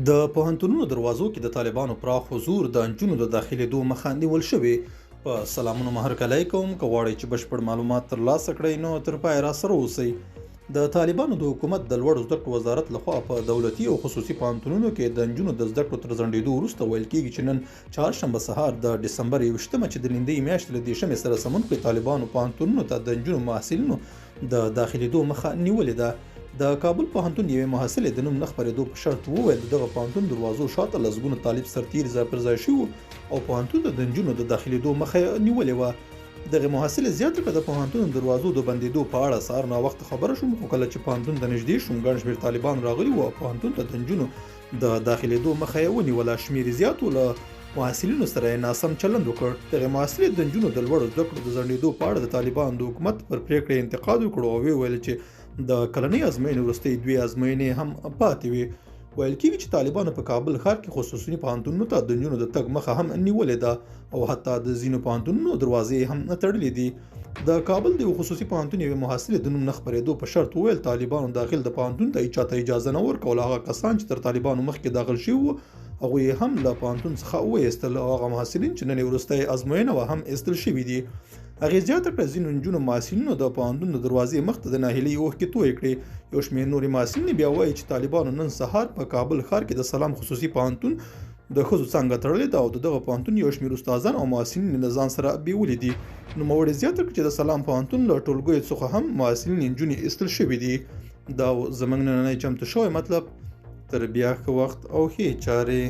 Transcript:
د پوهنتونونو دروازو کې د طالبانو پراخ حضور د نجونو د داخلېدو مخه نیول شوې. په سلامونو هرکلی کوم، که غواړئ چې بشپړ معلومات ترلاسه کړئ نو تر پایه راسره اوسئ. د طالبانو د حکومت د لوړو زده کړو وزارت لخوا په دولتي او خصوصي پوهنتونونو کې د نجونو د زده کړو تر ځنډېدو وروسته ویل کېږي چې نن چهارشنبه سهار د ډسمبر 21 چې د لندۍ میاشتې له 10 سره سمون کې طالبانو پوهنتونونو ته د نجونو محصلینو د داخلېدو مخه نیولې ده. د کابل پوهنتون یوې محصلې د نوم نه خپرېدو په شرط وویل د دغه پوهنتون دروازو شاته لسګونه طالب سرتېري ځای پر ځای شوي او پوهنتون ته د نجونو د داخلېدو مخه نیولې وه. دغه محصلې زیاته کړه د پوهنتون دروازو د بندېدو په اړه سهار ناوخته خبره شوم، خو کله چې پوهنتون ته نږدې شوم ګڼ شمېر طالبان راغلي وو او پوهنتون ته د نجونو د داخلېدو مخه یې ونیوله. شمېر زیاتو له محصلینو سره یې ناسم چلند وکړ. دغه محصلې د نجونو د لوړو زده کړو د ځنډېدو په اړه د طالبانو د حکومت پر پرېکړې انتقاد وکړ او وویل چې د کلنۍ ازموینې وروستۍ 2 ازموینې هم پاتې وي. ویل کېږي چې طالبانو په کابل ښار کې خصوصي پوهنتونونو ته د نجونو د تګ مخه هم نیولې ده او حتی د ځینو پوهنتونونو دروازې هم تړلې دي. د کابل د خصوصي پوهنتون یوې محصلې د نوم نه خپرېدو په شرط وویل طالبانو داخل د پوهنتون ته چاته اجازه نه ورکوله. هغه کسان چې تر طالبانو مخکې داخل شوي وو هغوی یې هم له پوهنتون څخه وایستل او هغه محصلین چې نن یې وروستۍ ازموینه وه هم ایستل شوي دي. هغې زیاته کړه ځینو نجونو محصلینو د پوهنتون د دروازې مخته د ناهیلۍ اوښکې تویې کړې. یو شمېر نورې محصلینې بیا وایي چې طالبانو نن سهار په کابل ښار کې د سلام خصوصي پوهنتون د ښځو څانګه تړلې ده او د دغه پوهنتون یو شمېر استادان او محصلین له ځان سره بیولي دي. نوموړې زیاته کړه چې د سلام پوهنتون له ټولګیو څخه هم محصلین نجونې ایستل شوي دي. دا زموږ نننی چمتو شوی مطلب. تر بیا ښه وخت او ښې چارې.